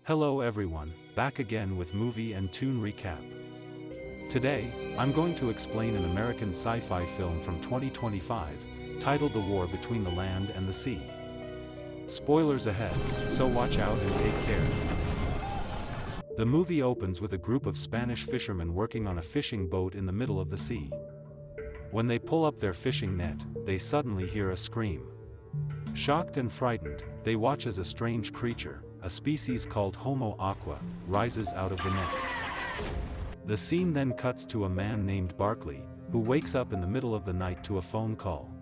Hello everyone, back again with movie and tune recap. Today, I'm going to explain an American sci-fi film from 2025, titled The War Between the Land and the Sea. Spoilers ahead, so watch out and take care. The movie opens with a group of Spanish fishermen working on a fishing boat in the middle of the sea. When they pull up their fishing net, they suddenly hear a scream. Shocked and frightened, they watch as a strange creature, a species called Homo Aqua, rises out of the net. The scene then cuts to a man named Barkley, who wakes up in the middle of the night to a phone call.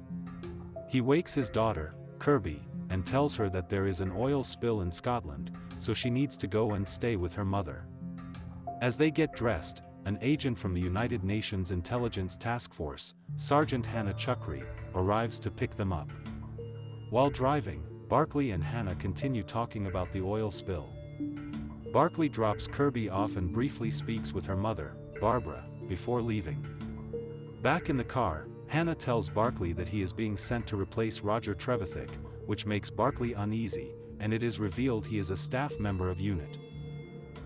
He wakes his daughter, Kirby, and tells her that there is an oil spill in Scotland, so she needs to go and stay with her mother. As they get dressed, an agent from the United Nations Intelligence Task Force, Sergeant Hannah Chukri, arrives to pick them up. While driving, Barkley and Hannah continue talking about the oil spill. Barkley drops Kirby off and briefly speaks with her mother, Barbara, before leaving. Back in the car, Hannah tells Barkley that he is being sent to replace Roger Trevithick, which makes Barkley uneasy, and it is revealed he is a staff member of UNIT.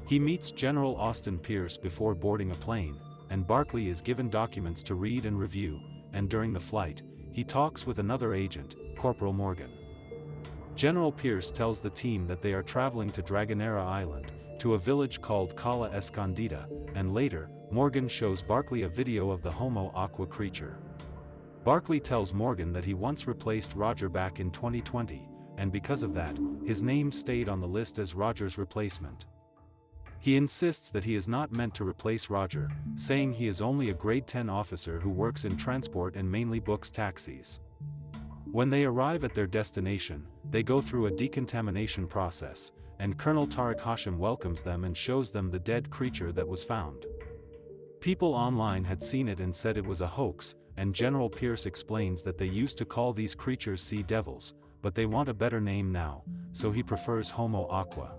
He meets General Austin Pierce before boarding a plane, and Barkley is given documents to read and review, and during the flight, he talks with another agent, Corporal Morgan. General Pierce tells the team that they are traveling to Dragonera Island, to a village called Cala Escondida, and later, Morgan shows Barkley a video of the Homo Aqua creature. Barkley tells Morgan that he once replaced Roger back in 2020, and because of that, his name stayed on the list as Roger's replacement. He insists that he is not meant to replace Roger, saying he is only a grade 10 officer who works in transport and mainly books taxis. When they arrive at their destination, they go through a decontamination process, and Colonel Tariq Hashim welcomes them and shows them the dead creature that was found. People online had seen it and said it was a hoax, and General Pierce explains that they used to call these creatures sea devils, but they want a better name now, so he prefers Homo Aqua.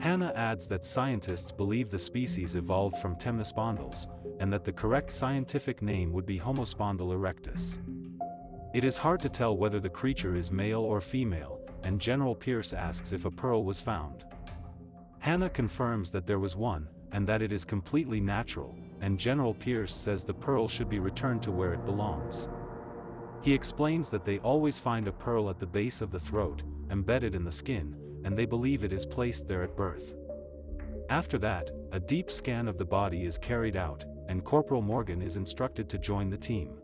Hannah adds that scientists believe the species evolved from temnospondylus, and that the correct scientific name would be Homospondyle erectus. It is hard to tell whether the creature is male or female, and General Pierce asks if a pearl was found. Hannah confirms that there was one, and that it is completely natural, and General Pierce says the pearl should be returned to where it belongs. He explains that they always find a pearl at the base of the throat, embedded in the skin, and they believe it is placed there at birth. After that, a deep scan of the body is carried out, and Corporal Morgan is instructed to join the team.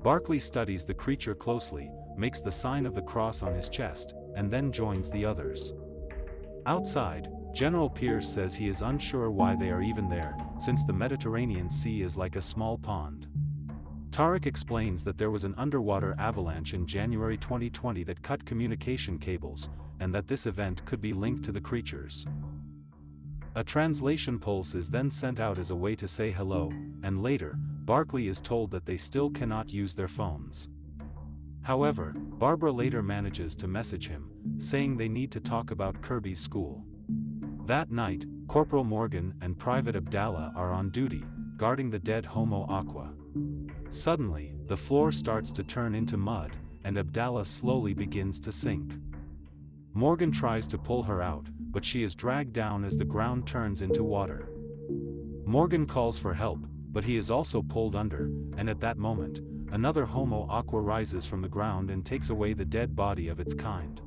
Barkley studies the creature closely, makes the sign of the cross on his chest, and then joins the others. Outside, General Pierce says he is unsure why they are even there, since the Mediterranean Sea is like a small pond. Tariq explains that there was an underwater avalanche in January 2020 that cut communication cables, and that this event could be linked to the creatures. A translation pulse is then sent out as a way to say hello, and later, Barkley is told that they still cannot use their phones. However, Barbara later manages to message him, saying they need to talk about Kirby's school. That night, Corporal Morgan and Private Abdallah are on duty, guarding the dead Homo Aqua. Suddenly, the floor starts to turn into mud, and Abdallah slowly begins to sink. Morgan tries to pull her out, but she is dragged down as the ground turns into water. Morgan calls for help, but he is also pulled under, and at that moment, another Homo Aqua rises from the ground and takes away the dead body of its kind.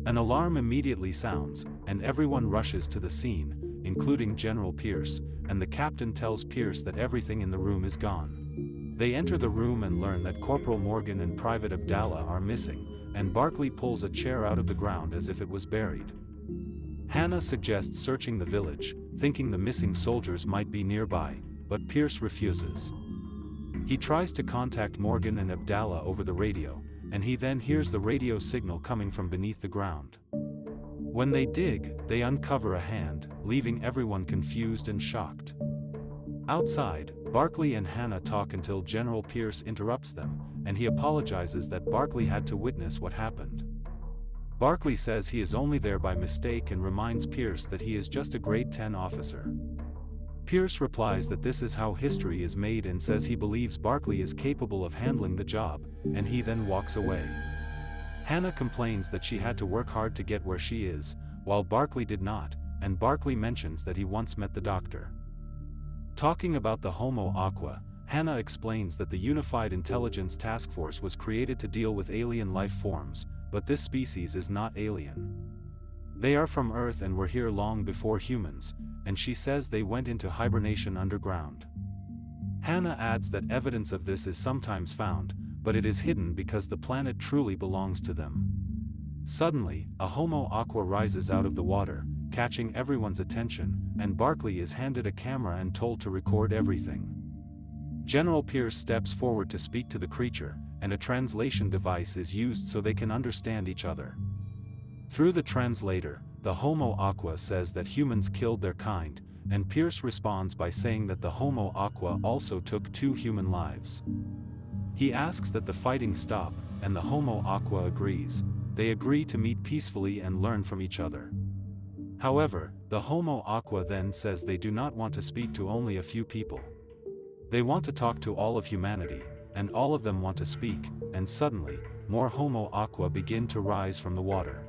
An alarm immediately sounds, and everyone rushes to the scene, including General Pierce, and the captain tells Pierce that everything in the room is gone. They enter the room and learn that Corporal Morgan and Private Abdallah are missing, and Barkley pulls a chair out of the ground as if it was buried. Hannah suggests searching the village, thinking the missing soldiers might be nearby, but Pierce refuses. He tries to contact Morgan and Abdallah over the radio, and he then hears the radio signal coming from beneath the ground. When they dig, they uncover a hand, leaving everyone confused and shocked. Outside, Barkley and Hannah talk until General Pierce interrupts them, and he apologizes that Barkley had to witness what happened. Barkley says he is only there by mistake and reminds Pierce that he is just a grade 10 officer. Pierce replies that this is how history is made and says he believes Barkley is capable of handling the job, and he then walks away. Hannah complains that she had to work hard to get where she is, while Barkley did not, and Barkley mentions that he once met the doctor. Talking about the Homo Aqua, Hannah explains that the Unified Intelligence Task Force was created to deal with alien life forms, but this species is not alien. They are from Earth and were here long before humans, and she says they went into hibernation underground. Hannah adds that evidence of this is sometimes found, but it is hidden because the planet truly belongs to them. Suddenly, a Homo Aqua rises out of the water, catching everyone's attention, and Barkley is handed a camera and told to record everything. General Pierce steps forward to speak to the creature, and a translation device is used so they can understand each other. Through the translator, the Homo Aqua says that humans killed their kind, and Pierce responds by saying that the Homo Aqua also took 2 human lives. He asks that the fighting stop, and the Homo Aqua agrees. They agree to meet peacefully and learn from each other. However, the Homo Aqua then says they do not want to speak to only a few people. They want to talk to all of humanity, and all of them want to speak, and suddenly, more Homo Aqua begin to rise from the water.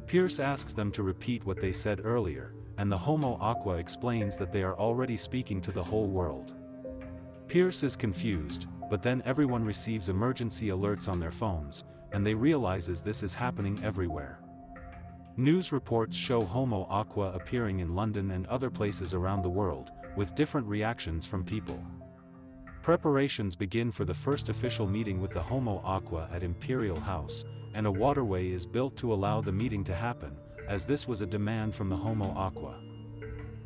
Pierce asks them to repeat what they said earlier, and the Homo Aqua explains that they are already speaking to the whole world. Pierce is confused, but then everyone receives emergency alerts on their phones, and they realizes this is happening everywhere. News reports show Homo Aqua appearing in London and other places around the world, with different reactions from people. Preparations begin for the first official meeting with the Homo Aqua at Imperial House, and a waterway is built to allow the meeting to happen, as this was a demand from the Homo Aqua.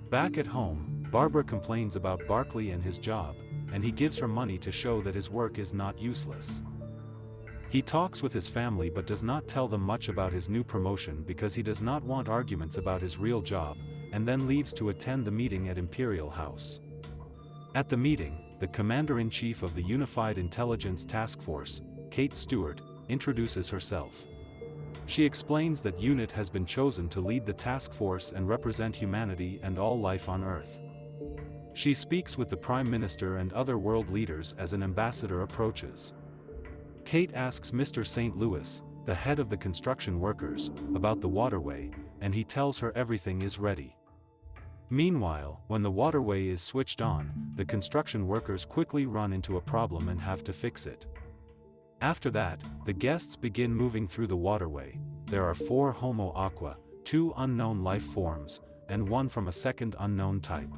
Back at home, Barbara complains about Barkley and his job, and he gives her money to show that his work is not useless. He talks with his family but does not tell them much about his new promotion because he does not want arguments about his real job, and then leaves to attend the meeting at Imperial House. At the meeting, the Commander-in-Chief of the Unified Intelligence Task Force, Kate Stewart, introduces herself. She explains that UNIT has been chosen to lead the task force and represent humanity and all life on Earth. She speaks with the Prime Minister and other world leaders as an ambassador approaches. Kate asks Mr. St. Louis, the head of the construction workers, about the waterway, and he tells her everything is ready. Meanwhile, when the waterway is switched on, the construction workers quickly run into a problem and have to fix it. After that, the guests begin moving through the waterway. There are 4 Homo Aqua, 2 unknown life forms, and 1 from a second unknown type.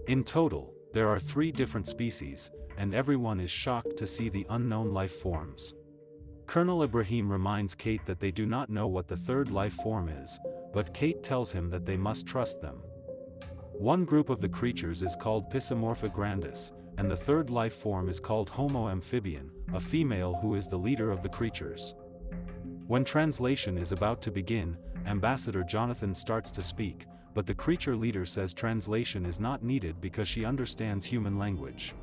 In total, there are 3 different species, and everyone is shocked to see the unknown life forms. Colonel Ibrahim reminds Kate that they do not know what the 3rd life form is, but Kate tells him that they must trust them. One group of the creatures is called Pisomorpha grandis, and the 3rd life form is called Homo amphibian, a female who is the leader of the creatures. When translation is about to begin, Ambassador Jonathan starts to speak, but the creature leader says translation is not needed because she understands human language.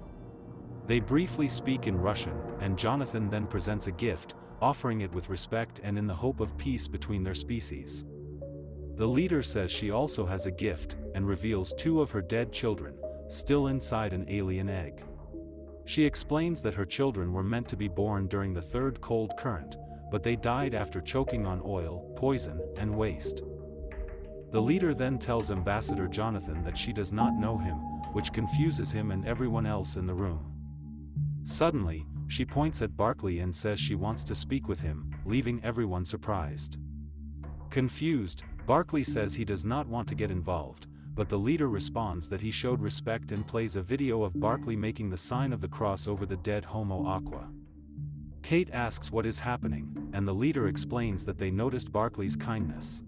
They briefly speak in Russian, and Jonathan then presents a gift, offering it with respect and in the hope of peace between their species. The leader says she also has a gift, and reveals 2 of her dead children, still inside an alien egg. She explains that her children were meant to be born during the 3rd cold current, but they died after choking on oil, poison, and waste. The leader then tells Ambassador Jonathan that she does not know him, which confuses him and everyone else in the room. Suddenly, she points at Barkley and says she wants to speak with him, leaving everyone surprised. Confused, Barkley says he does not want to get involved, but the leader responds that he showed respect and plays a video of Barkley making the sign of the cross over the dead Homo Aqua. Kate asks what is happening, and the leader explains that they noticed Barkley's kindness.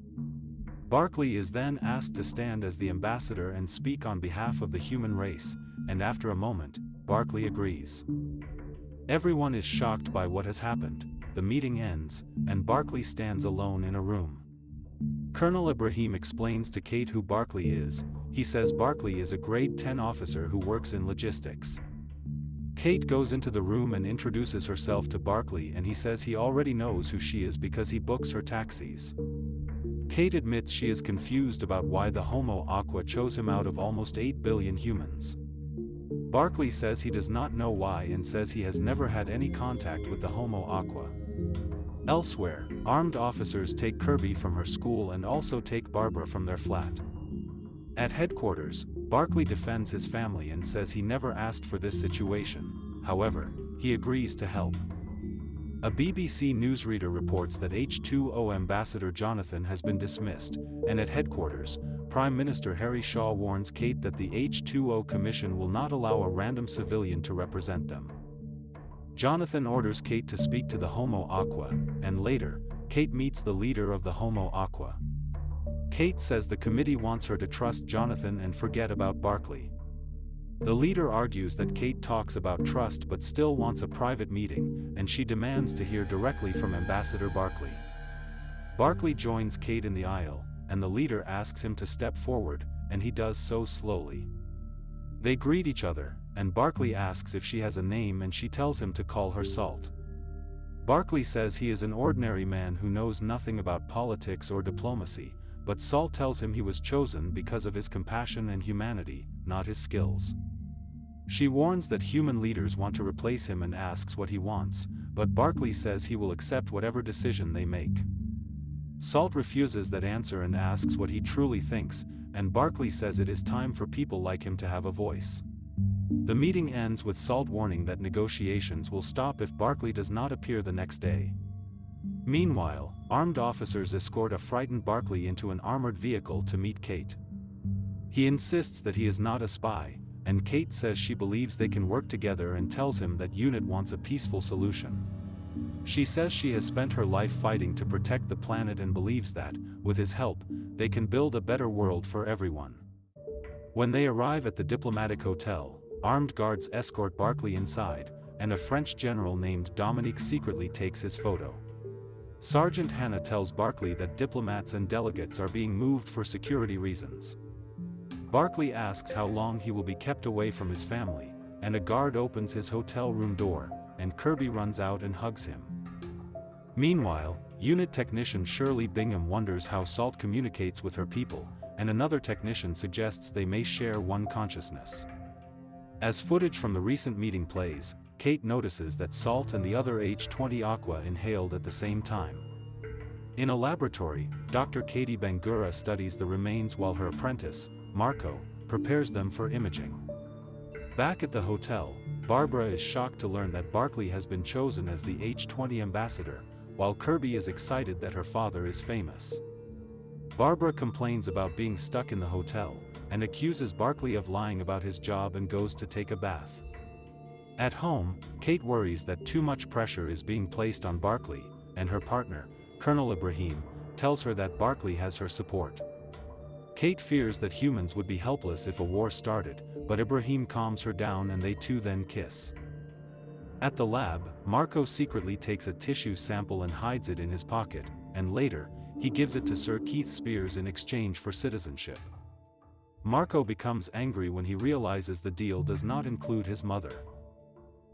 Barkley is then asked to stand as the ambassador and speak on behalf of the human race, and after a moment, Barkley agrees. Everyone is shocked by what has happened. The meeting ends, and Barkley stands alone in a room. Colonel Ibrahim explains to Kate who Barkley is. He says Barkley is a grade 10 officer who works in logistics. Kate goes into the room and introduces herself to Barkley, and he says he already knows who she is because he books her taxis. Kate admits she is confused about why the Homo Aqua chose him out of almost 8 billion humans. Barkley says he does not know why and says he has never had any contact with the Homo Aqua. Elsewhere, armed officers take Kirby from her school and also take Barbara from their flat. At headquarters, Barkley defends his family and says he never asked for this situation. However, he agrees to help. A BBC newsreader reports that H2O ambassador Jonathan has been dismissed, and at headquarters, Prime Minister Harry Shaw warns Kate that the H2O Commission will not allow a random civilian to represent them. Jonathan orders Kate to speak to the Homo Aqua, and later, Kate meets the leader of the Homo Aqua. Kate says the committee wants her to trust Jonathan and forget about Barkley. The leader argues that Kate talks about trust but still wants a private meeting, and she demands to hear directly from Ambassador Barkley. Barkley joins Kate in the aisle, and the leader asks him to step forward, and he does so slowly. They greet each other, and Barkley asks if she has a name and she tells him to call her Salt. Barkley says he is an ordinary man who knows nothing about politics or diplomacy, but Salt tells him he was chosen because of his compassion and humanity, not his skills. She warns that human leaders want to replace him and asks what he wants, but Barkley says he will accept whatever decision they make. Salt refuses that answer and asks what he truly thinks, and Barkley says it is time for people like him to have a voice. The meeting ends with Salt warning that negotiations will stop if Barkley does not appear the next day. Meanwhile, armed officers escort a frightened Barkley into an armored vehicle to meet Kate. He insists that he is not a spy, and Kate says she believes they can work together and tells him that UNIT wants a peaceful solution. She says she has spent her life fighting to protect the planet and believes that, with his help, they can build a better world for everyone. When they arrive at the diplomatic hotel, armed guards escort Barkley inside, and a French general named Dominique secretly takes his photo. Sergeant Hannah tells Barkley that diplomats and delegates are being moved for security reasons. Barkley asks how long he will be kept away from his family, and a guard opens his hotel room door, and Kirby runs out and hugs him. Meanwhile, unit technician Shirley Bingham wonders how Salt communicates with her people, and another technician suggests they may share one consciousness. As footage from the recent meeting plays, Kate notices that Salt and the other H20 Aqua inhaled at the same time. In a laboratory, Dr. Katie Bangura studies the remains while her apprentice, Marco, prepares them for imaging. Back at the hotel, Barbara is shocked to learn that Barkley has been chosen as the H20 ambassador, while Kirby is excited that her father is famous. Barbara complains about being stuck in the hotel, and accuses Barkley of lying about his job and goes to take a bath. At home, Kate worries that too much pressure is being placed on Barkley, and her partner, Colonel Ibrahim, tells her that Barkley has her support. Kate fears that humans would be helpless if a war started, but Ibrahim calms her down and they two then kiss. At the lab, Marco secretly takes a tissue sample and hides it in his pocket, and later, he gives it to Sir Keith Spears in exchange for citizenship. Marco becomes angry when he realizes the deal does not include his mother.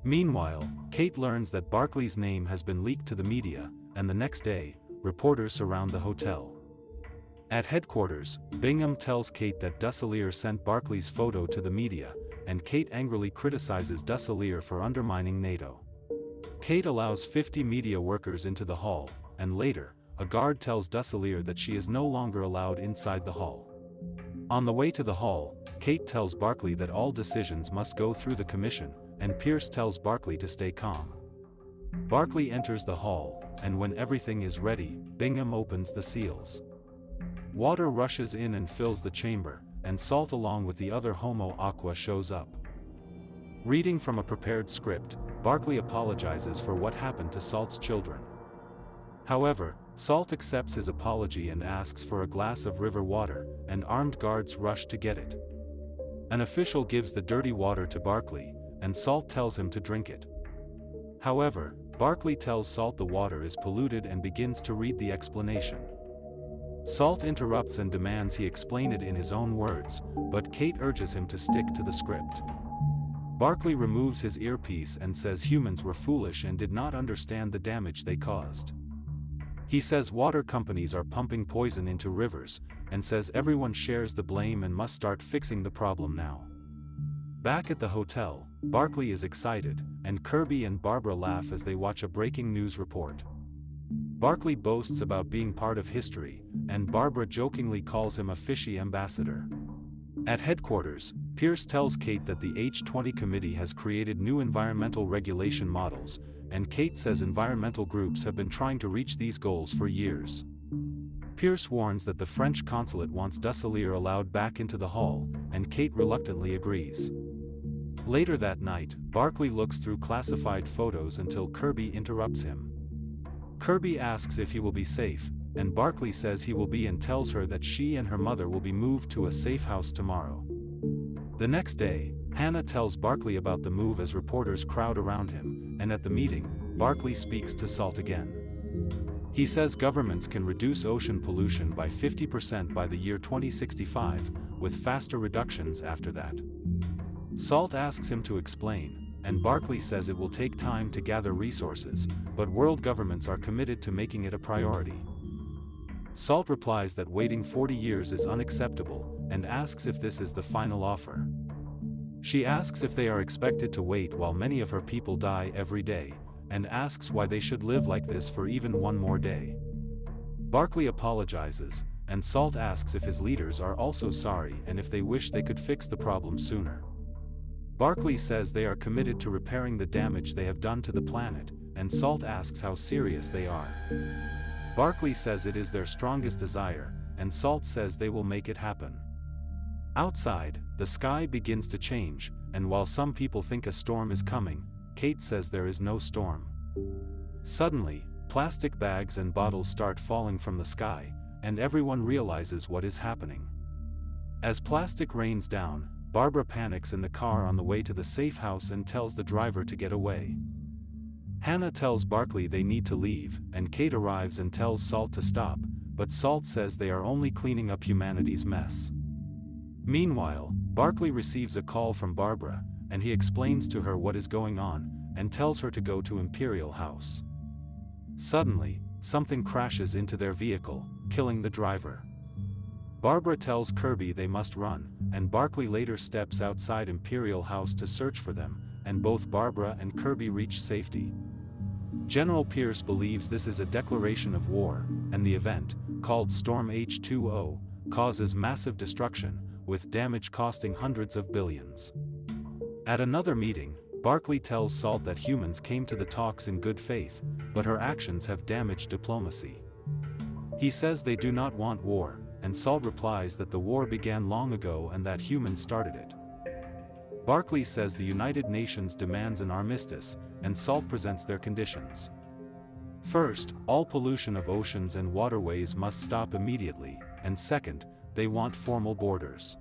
Meanwhile, Kate learns that Barkley's name has been leaked to the media, and the next day, reporters surround the hotel. At headquarters, Bingham tells Kate that Dusselier sent Barkley's photo to the media, and Kate angrily criticizes Dusselier for undermining NATO. Kate allows 50 media workers into the hall, and later, a guard tells Dusselier that she is no longer allowed inside the hall. On the way to the hall, Kate tells Barkley that all decisions must go through the commission, and Pierce tells Barkley to stay calm. Barkley enters the hall, and when everything is ready, Bingham opens the seals. Water rushes in and fills the chamber, and Salt along with the other Homo Aqua shows up. Reading from a prepared script, Barkley apologizes for what happened to Salt's children. However, Salt accepts his apology and asks for a glass of river water, and armed guards rush to get it. An official gives the dirty water to Barkley, and Salt tells him to drink it. However, Barkley tells Salt the water is polluted and begins to read the explanation. Salt interrupts and demands he explain it in his own words, but Kate urges him to stick to the script. Barkley removes his earpiece and says humans were foolish and did not understand the damage they caused. He says water companies are pumping poison into rivers, and says everyone shares the blame and must start fixing the problem now. Back at the hotel, Barkley is excited, and Kirby and Barbara laugh as they watch a breaking news report. Barkley boasts about being part of history, and Barbara jokingly calls him a fishy ambassador. At headquarters, Pierce tells Kate that the H20 committee has created new environmental regulation models, and Kate says environmental groups have been trying to reach these goals for years. Pierce warns that the French consulate wants Dusselier allowed back into the hall, and Kate reluctantly agrees. Later that night, Barkley looks through classified photos until Kirby interrupts him. Kirby asks if he will be safe, and Barkley says he will be and tells her that she and her mother will be moved to a safe house tomorrow. The next day, Hannah tells Barkley about the move as reporters crowd around him, and at the meeting, Barkley speaks to Salt again. He says governments can reduce ocean pollution by 50% by the year 2065, with faster reductions after that. Salt asks him to explain, and Barkley says it will take time to gather resources, but world governments are committed to making it a priority. Salt replies that waiting 40 years is unacceptable, and asks if this is the final offer. She asks if they are expected to wait while many of her people die every day, and asks why they should live like this for even one more day. Barkley apologizes, and Salt asks if his leaders are also sorry and if they wish they could fix the problem sooner. Barkley says they are committed to repairing the damage they have done to the planet, and Salt asks how serious they are. Barkley says it is their strongest desire, and Salt says they will make it happen. Outside, the sky begins to change, and while some people think a storm is coming, Kate says there is no storm. Suddenly, plastic bags and bottles start falling from the sky, and everyone realizes what is happening. As plastic rains down, Barbara panics in the car on the way to the safe house and tells the driver to get away. Hannah tells Barkley they need to leave, and Kate arrives and tells Salt to stop, but Salt says they are only cleaning up humanity's mess. Meanwhile, Barkley receives a call from Barbara, and he explains to her what is going on, and tells her to go to Imperial House. Suddenly, something crashes into their vehicle, killing the driver. Barbara tells Kirby they must run, and Barkley later steps outside Imperial House to search for them, and both Barbara and Kirby reach safety. General Pierce believes this is a declaration of war, and the event, called Storm H2O, causes massive destruction, with damage costing hundreds of billions. At another meeting, Barkley tells Salt that humans came to the talks in good faith, but her actions have damaged diplomacy. He says they do not want war, and Salt replies that the war began long ago and that humans started it. Barkley says the United Nations demands an armistice, and Salt presents their conditions. First, all pollution of oceans and waterways must stop immediately, and second, they want formal borders.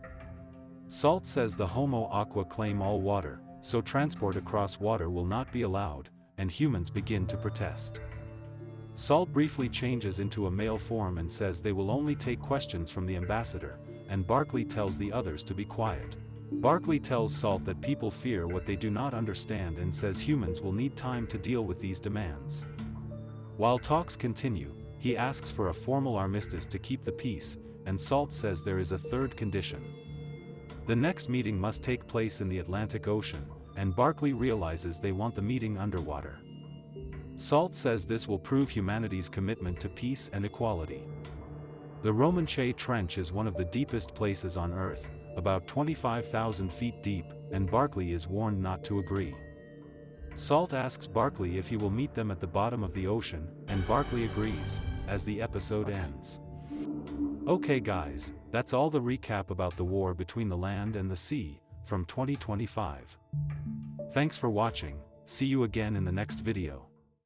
Salt says the Homo Aqua claim all water, so transport across water will not be allowed, and humans begin to protest. Salt briefly changes into a male form and says they will only take questions from the ambassador, and Barkley tells the others to be quiet. Barkley tells Salt that people fear what they do not understand and says humans will need time to deal with these demands. While talks continue, he asks for a formal armistice to keep the peace, and Salt says there is a third condition. The next meeting must take place in the Atlantic Ocean, and Barkley realizes they want the meeting underwater. Salt says this will prove humanity's commitment to peace and equality. The Romanche Trench is one of the deepest places on Earth, about 25,000 feet deep, and Barkley is warned not to agree. Salt asks Barkley if he will meet them at the bottom of the ocean, and Barkley agrees, as the episode ends. Okay guys, that's all the recap about the war between the land and the sea, from 2025. Thanks for watching, see you again in the next video.